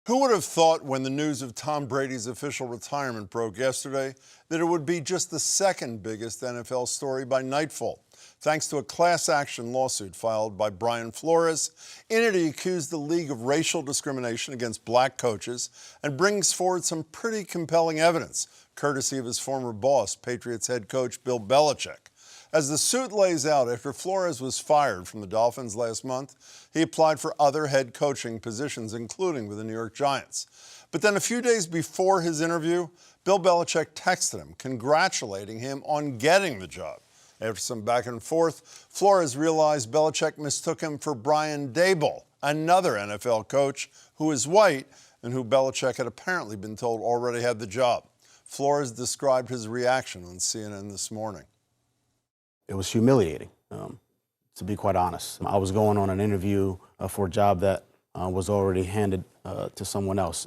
Who would have thought when the news of Tom Brady's official retirement broke yesterday that it would be just the second biggest NFL story by nightfall, thanks to a class action lawsuit filed by Brian Flores. In it, he accused the league of racial discrimination against black coaches and brings forward some pretty compelling evidence, courtesy of his former boss, Patriots head coach Bill Belichick. As the suit lays out, after Flores was fired from the Dolphins last month, he applied for other head coaching positions, including with the New York Giants. But then a few days before his interview, Bill Belichick texted him, congratulating him on getting the job. After some back and forth, Flores realized Belichick mistook him for Brian Daboll, another NFL coach who is white and who Belichick had apparently been told already had the job. Flores described his reaction on CNN this morning. It was humiliating, to be quite honest. I was going on an interview for a job that was already handed to someone else.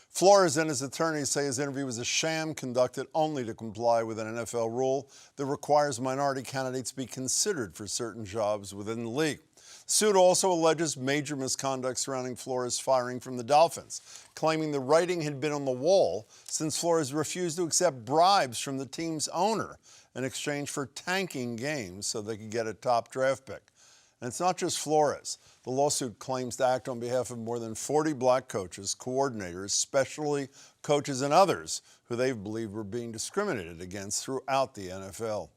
Flores and his attorneys say his interview was a sham conducted only to comply with an NFL rule that requires minority candidates be considered for certain jobs within the league. The suit also alleges major misconduct surrounding Flores' firing from the Dolphins, claiming the writing had been on the wall since Flores refused to accept bribes from the team's owner in exchange for tanking games so they could get a top draft pick. And it's not just Flores. The lawsuit claims to act on behalf of more than 40 black coaches, coordinators, specialty coaches, and others who they believe were being discriminated against throughout the NFL.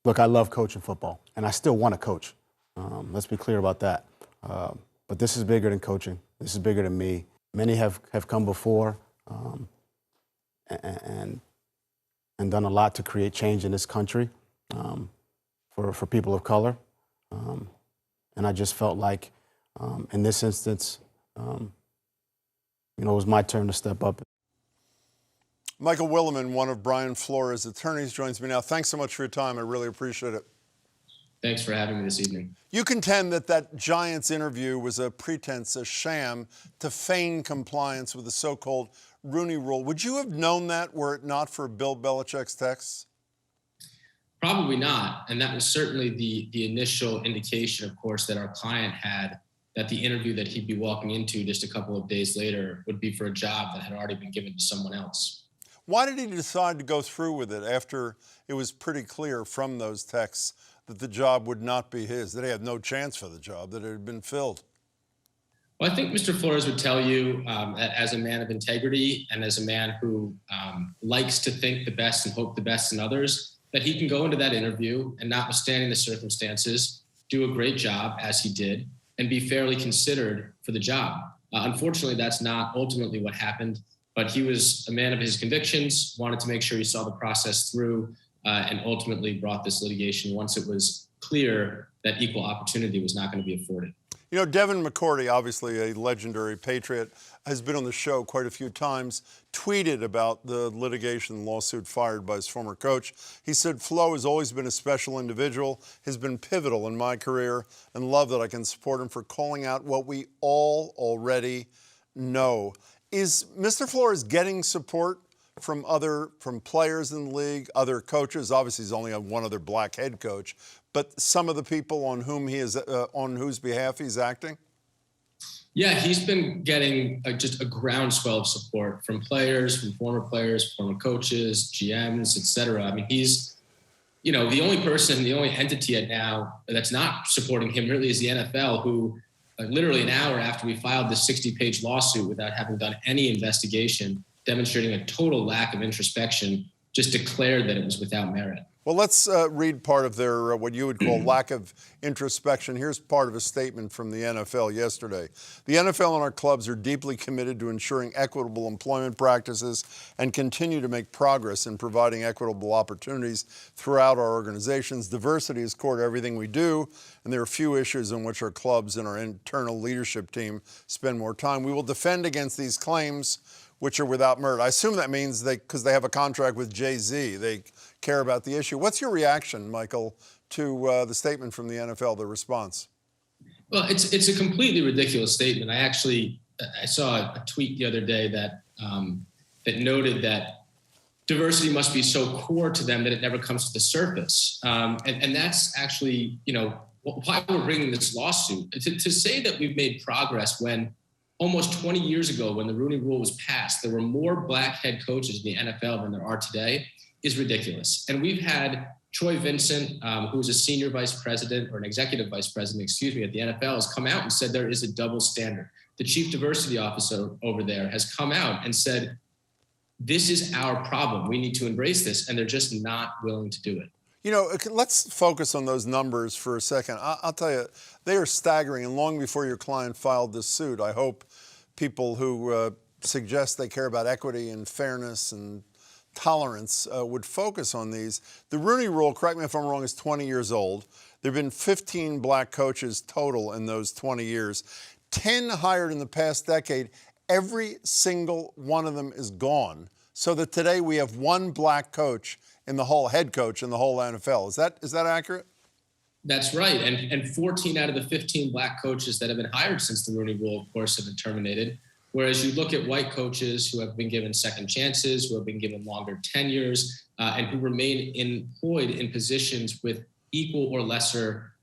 Look, I love coaching football, and I still want to coach. Let's be clear about that. But this is bigger than coaching. This is bigger than me. Many have come before and done a lot to create change in this country for people of color. And I just felt like in this instance, it was my turn to step up. Michael Willemin, one of Brian Flores' attorneys, joins me now. Thanks so much for your time. I really appreciate it. Thanks for having me this evening. You contend that that Giants interview was a pretense, a sham, to feign compliance with the so-called Rooney Rule. Would you have known that were it not for Bill Belichick's texts? Probably not. And that was certainly the initial indication, of course, that our client had, that the interview that he'd be walking into just a couple of days later would be for a job that had already been given to someone else. Why did he decide to go through with it after it was pretty clear from those texts that the job would not be his, that he had no chance for the job, that it had been filled? Well, I think Mr. Flores would tell you that as a man of integrity and as a man who likes to think the best and hope the best in others, that he can go into that interview and, notwithstanding the circumstances, do a great job as he did and be fairly considered for the job. Unfortunately, that's not ultimately what happened, but he was a man of his convictions, wanted to make sure he saw the process through, and ultimately brought this litigation once it was clear that equal opportunity was not going to be afforded. You know, Devin McCourty, obviously a legendary Patriot, has been on the show quite a few times, tweeted about the litigation lawsuit fired by his former coach. He said, Flo has always been a special individual, has been pivotal in my career, and love that I can support him for calling out what we all already know. Is Mr. Flores getting support from players in the league, other coaches? Obviously, he's only one other black head coach, but some of the people on whom he is, on whose behalf he's acting? Yeah, he's been getting just a groundswell of support from players, from former coaches, GMs, et cetera. I mean, he's, the only person, the only entity now that's not supporting him really is the NFL, who literally an hour after we filed this 60-page lawsuit without having done any investigation, demonstrating a total lack of introspection, just declared that it was without merit. Well, let's read part of their, what you would call lack of introspection. Here's part of a statement from the NFL yesterday. The NFL and our clubs are deeply committed to ensuring equitable employment practices and continue to make progress in providing equitable opportunities throughout our organizations. Diversity is core to everything we do, and there are few issues in which our clubs and our internal leadership team spend more time. We will defend against these claims, which are without merit. I assume that means because they have a contract with Jay-Z, they care about the issue. What's your reaction, Michael, to the statement from the NFL, the response? Well, it's a completely ridiculous statement. I saw a tweet the other day that that noted that diversity must be so core to them that it never comes to the surface. And that's actually, why we're bringing this lawsuit. To say that we've made progress when almost 20 years ago when the Rooney Rule was passed, there were more black head coaches in the NFL than there are today is ridiculous. And we've had Troy Vincent, who's a senior vice president or an executive vice president, at the NFL, has come out and said there is a double standard. The chief diversity officer over there has come out and said, this is our problem. We need to embrace this. And they're just not willing to do it. You know, let's focus on those numbers for a second. I'll tell you, they are staggering. And long before your client filed this suit, I hope people who suggest they care about equity and fairness and tolerance would focus on these. The Rooney Rule, correct me if I'm wrong, is 20 years old. There have been 15 black coaches total in those 20 years. 10 hired in the past decade. Every single one of them is gone. So that today we have one black coach in the whole head coach in the whole NFL. Is that accurate? That's right. And 14 out of the 15 black coaches that have been hired since the Rooney Rule, of course, have been terminated. Whereas you look at white coaches who have been given second chances, who have been given longer tenures, and who remain employed in positions with equal or lesser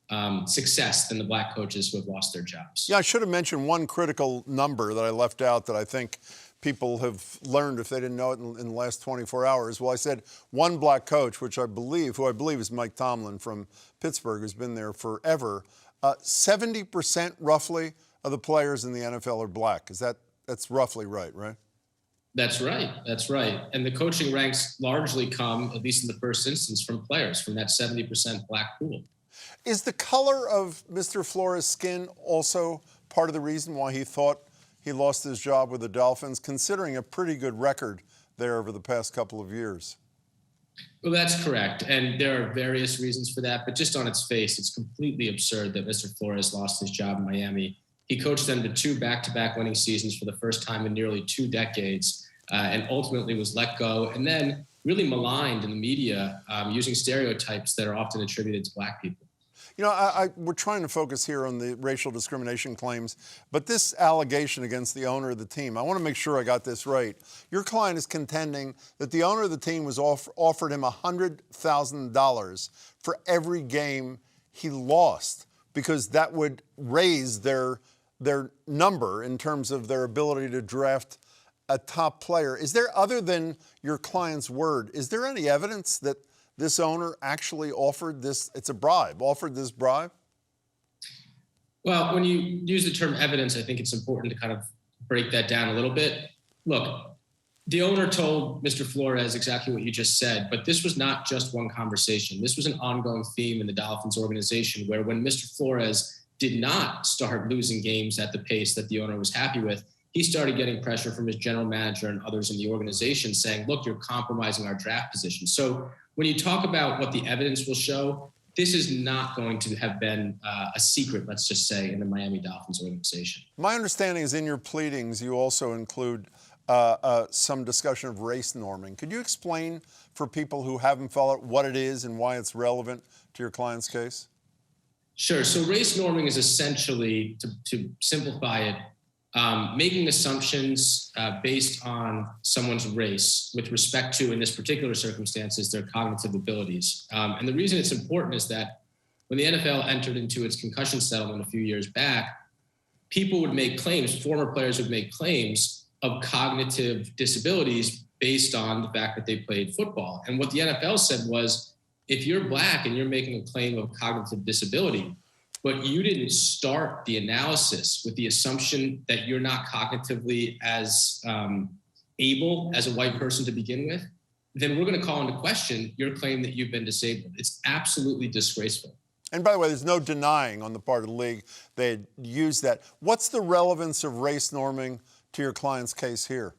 success than the black coaches who have lost their jobs. Yeah, I should have mentioned one critical number that I left out that I think people have learned if they didn't know it in the last 24 hours. Well, I said one black coach, who I believe is Mike Tomlin from Pittsburgh, who's been there forever. 70% roughly of the players in the NFL are black. That's roughly right? That's right. That's right. And the coaching ranks largely come, at least in the first instance, from players, from that 70% black pool. Is the color of Mr. Flores' skin also part of the reason why he thought he lost his job with the Dolphins, considering a pretty good record there over the past couple of years? Well, that's correct. And there are various reasons for that. But just on its face, it's completely absurd that Mr. Flores lost his job in Miami. He coached them to 2 back-to-back winning seasons for the first time in nearly 2 decades, and ultimately was let go and then really maligned in the media using stereotypes that are often attributed to black people. You know, we're trying to focus here on the racial discrimination claims, but this allegation against the owner of the team, I want to make sure I got this right. Your client is contending that the owner of the team was offered him $100,000 for every game he lost, because that would raise their number in terms of their ability to draft a top player. Is there, other than your client's word, is there any evidence that this owner actually offered this? It's a bribe. Offered this bribe? Well, when you use the term evidence, I think it's important to kind of break that down a little bit. Look, the owner told Mr. Flores exactly what you just said, but this was not just one conversation. This was an ongoing theme in the Dolphins organization, where when Mr. Flores did not start losing games at the pace that the owner was happy with, he started getting pressure from his general manager and others in the organization saying, look, you're compromising our draft position. So when you talk about what the evidence will show, this is not going to have been a secret, let's just say, in the Miami Dolphins organization. My understanding is in your pleadings, you also include some discussion of race norming. Could you explain for people who haven't followed what it is and why it's relevant to your client's case? Sure. So race norming is essentially, to simplify it, making assumptions based on someone's race with respect to, in this particular circumstances, their cognitive abilities. And the reason it's important is that when the NFL entered into its concussion settlement a few years back, people would make claims, former players would make claims of cognitive disabilities based on the fact that they played football. And what the NFL said was, if you're black and you're making a claim of cognitive disability, but you didn't start the analysis with the assumption that you're not cognitively as able as a white person to begin with, then we're going to call into question your claim that you've been disabled. It's absolutely disgraceful. And by the way, there's no denying on the part of the league they used that. What's the relevance of race norming to your client's case here?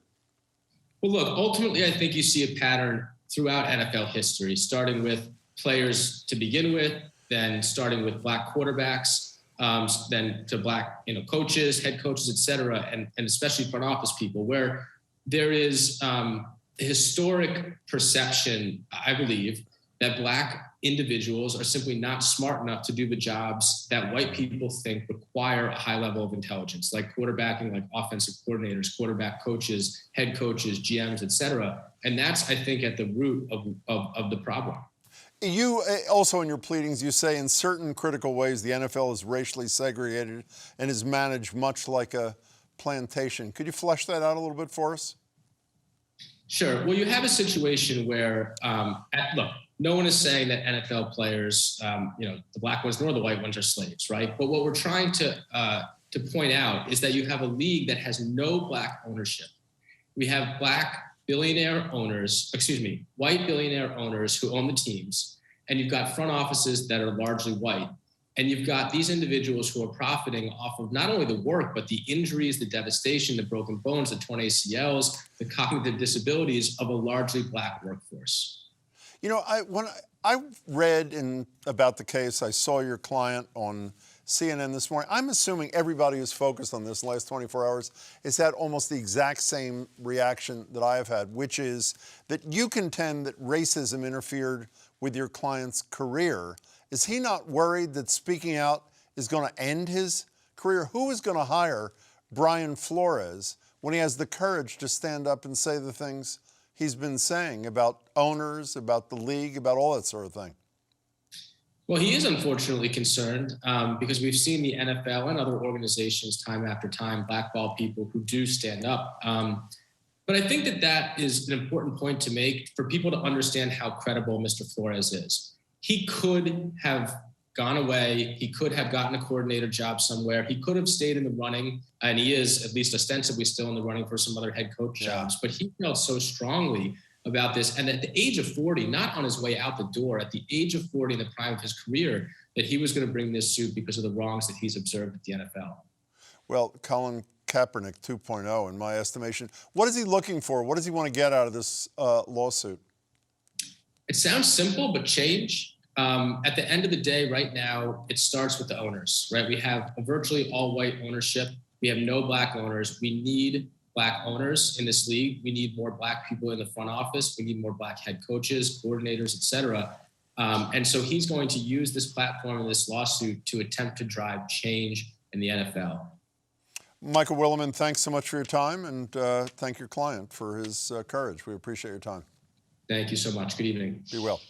Well, look, ultimately, I think you see a pattern throughout NFL history, starting with players to begin with, then starting with black quarterbacks, then to black coaches, head coaches, et cetera, and especially front office people, where there is a historic perception, I believe, that black individuals are simply not smart enough to do the jobs that white people think require a high level of intelligence, like quarterbacking, like offensive coordinators, quarterback coaches, head coaches, GMs, et cetera. And that's, I think, at the root of the problem. You also, in your pleadings, you say in certain critical ways the NFL is racially segregated and is managed much like a plantation. Could you flesh that out a little bit for us? Sure. Well, you have a situation where, look, no one is saying that NFL players, the black ones nor the white ones are slaves, right? But what we're trying to point out is that you have a league that has no black ownership. We have white billionaire owners who own the teams, and you've got front offices that are largely white. And you've got these individuals who are profiting off of not only the work, but the injuries, the devastation, the broken bones, the torn ACLs, the cognitive disabilities of a largely black workforce. You know, when I read about the case, I saw your client on CNN this morning. I'm assuming everybody who's focused on this last 24 hours has had almost the exact same reaction that I have had, which is that you contend that racism interfered with your client's career. Is he not worried that speaking out is going to end his career? Who is going to hire Brian Flores when he has the courage to stand up and say the things he's been saying about owners, about the league, about all that sort of thing? Well, he is unfortunately concerned because we've seen the NFL and other organizations time after time blackball people who do stand up. But I think that is an important point to make for people to understand how credible Mr. Flores is. He could have gone away. He could have gotten a coordinator job somewhere. He could have stayed in the running, and he is at least ostensibly still in the running for some other head coach jobs. But he felt so strongly about this, and at the age of 40, not on his way out the door, at the age of 40 in the prime of his career, that he was going to bring this suit because of the wrongs that he's observed at the NFL. Well, Colin Kaepernick 2.0, in my estimation. What is he looking for? What does he want to get out of this lawsuit? It sounds simple, but change. At the end of the day, right now, it starts with the owners, right? We have a virtually all white ownership. We have no black owners. We need black owners in this league. We need more black people in the front office. We need more black head coaches, coordinators, et cetera. And so he's going to use this platform and this lawsuit to attempt to drive change in the NFL. Michael Willemin, thanks so much for your time, and thank your client for his courage. We appreciate your time. Thank you so much. Good evening. Be well.